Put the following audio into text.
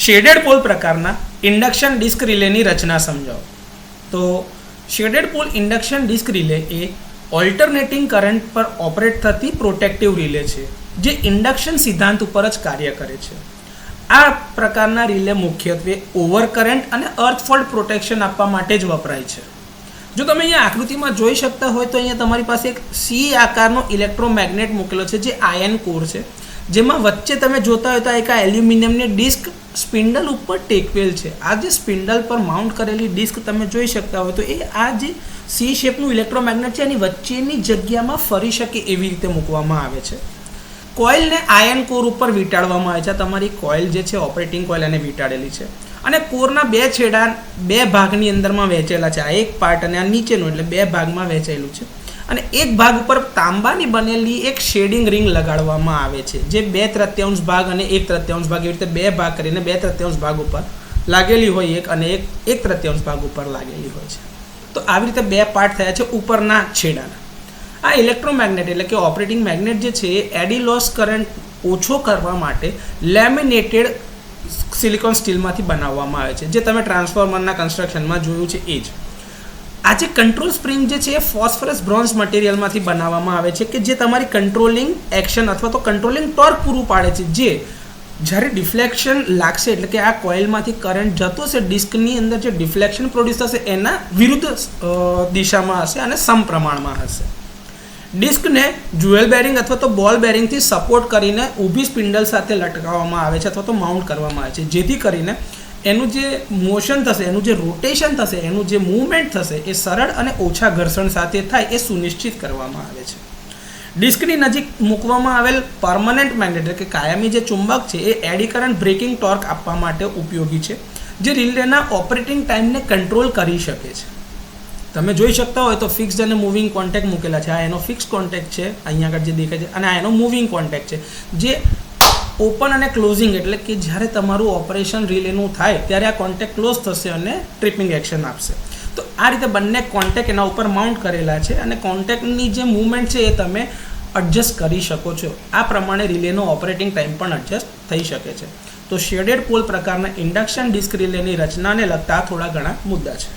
Shaded pole પ્રકારના induction disc રિલેની રચના સમજાવો. તો shaded pole induction disc relay એ ઓલ્ટરનેટિંગ કરંટ પર ઓપરેટ થતી પ્રોટેક્ટિવ રિલે છે જે ઇન્ડક્શન સિદ્ધાંત ઉપર જ કાર્ય કરે છે. આ પ્રકારના રિલે મુખ્યત્વે ઓવર કરંટ અને અર્થફોલ્ટ પ્રોટેક્શન આપવા માટે જ વપરાય છે. જો તમે અહીંયા આકૃતિમાં જોઈ શકતા હોય તો અહીંયા તમારી પાસે એક સી આકારનો ઇલેક્ટ્રોમેગ્નેટ મૂકેલો છે જે આયન કોર છે, જેમાં વચ્ચે તમે જોતા હોય તો એક એલ્યુમિનિયમની ડિસ્ક સ્પિન્ડલ ઉપર ટેકવેલ છે. આ જે સ્પિન્ડલ પર માઉન્ટ કરેલી ડિસ્ક તમે જોઈ શકતા હોય તો એ આ જે સી શેપનું ઇલેક્ટ્રોમેગ્નેટ છે એની વચ્ચેની જગ્યામાં ફરી શકે એવી રીતે મૂકવામાં આવે છે. કોઇલને આયન કોર ઉપર વીંટાળવામાં આવે છે. તમારી કોઇલ જે છે ઓપરેટિંગ કોઇલ એને વીંટાળેલી છે અને કોરના બે છેડા બે ભાગની અંદરમાં વહેંચેલા છે. આ એક પાર્ટ અને આ નીચેનો, એટલે બે ભાગમાં વહેંચાયેલું છે. અને એક ભાગ ઉપર તાંબાની બનેલી એક શેડિંગ રિંગ લગાડવામાં આવે છે જે 2/3 ભાગ અને 1/3 ભાગ એવી રીતે બે ભાગ કરીને 2/3 ભાગ ઉપર લાગેલી હોય એક અને 1/3 ભાગ ઉપર લાગેલી હોય છે. તો આવી રીતે બે પાર્ટ થયા છે ઉપરના છેડાના. આ ઇલેક્ટ્રોમેગ્નેટ એટલે કે ઓપરેટિંગ મેગ્નેટ જે છે એ એડી લોસ કરંટ ઓછો કરવા માટે લેમિનેટેડ સિલિકોન સ્ટીલમાંથી બનાવવામાં આવે છે, જે તમે ટ્રાન્સફોર્મરના કન્સ્ટ્રક્શનમાં જોયું છે એ જ. આ જે કંટ્રોલ સ્પ્રિંગ જે છે એ ફોસ્ફરસ બ્રોન્ઝ મટીરિયલમાંથી બનાવવામાં આવે છે કે જે તમારી કંટ્રોલિંગ એક્શન અથવા તો કંટ્રોલિંગ ટોર્ક પૂરું પાડે છે, જે જ્યારે ડિફ્લેક્શન લાગશે એટલે કે આ કોઇલમાંથી કરંટ જતો હશે ડિસ્કની અંદર જે ડિફ્લેક્શન પ્રોડ્યુસ થશે એના વિરુદ્ધ દિશામાં હશે અને સમપ્રમાણમાં હશે. ડિસ્કને જ્યુએલ બેરિંગ અથવા તો બોલ બેરિંગથી સપોર્ટ કરીને ઊભી સ્પિન્ડલ સાથે લટકાવવામાં આવે છે અથવા તો માઉન્ટ કરવામાં આવે છે, જેથી કરીને એનું જે મોશન થશે, એનું જે રોટેશન થશે, એનું જે મૂવમેન્ટ થશે એ સરળ અને ઓછા ઘર્ષણ સાથે થાય એ સુનિશ્ચિત કરવામાં આવે છે. ડિસ્કની નજીક મૂકવામાં આવેલ પરમનન્ટ મેગ્નેટ એટલે કે કાયમી જે ચુંબક છે એ એડી કરંટ બ્રેકિંગ ટોર્ક આપવા માટે ઉપયોગી છે, જે રિલેના ઓપરેટિંગ ટાઈમને કંટ્રોલ કરી શકે છે. તમે જોઈ શકતા હોય તો ફિક્સ્ડ અને મૂવિંગ કોન્ટેક્ટ મૂકેલા છે. આ એનો ફિક્સ કોન્ટેક્ટ છે અહીંયા આગળ જે દેખાય છે, અને આ એનો મૂવિંગ કોન્ટેક્ટ છે જે ઓપન અને ક્લોઝિંગ એટલે કે જ્યારે તમારું ઓપરેશન રિલેનું થાય ત્યારે આ કોન્ટેક્ટ ક્લોઝ થશે અને ટ્રિપિંગ એક્શન આપશે. તો આ રીતે બંને કોન્ટેક્ટ એના ઉપર માઉન્ટ કરેલા છે અને કોન્ટેક્ટની જે મૂવમેન્ટ છે એ તમે એડજસ્ટ કરી શકો છો. આ પ્રમાણે રિલેનો ઓપરેટિંગ ટાઈમ પણ એડજસ્ટ થઈ શકે છે. તો શેડેડ પોલ પ્રકારના ઇન્ડક્શન ડિસ્ક રિલેની રચનાને લગતા થોડા ઘણા મુદ્દા છે.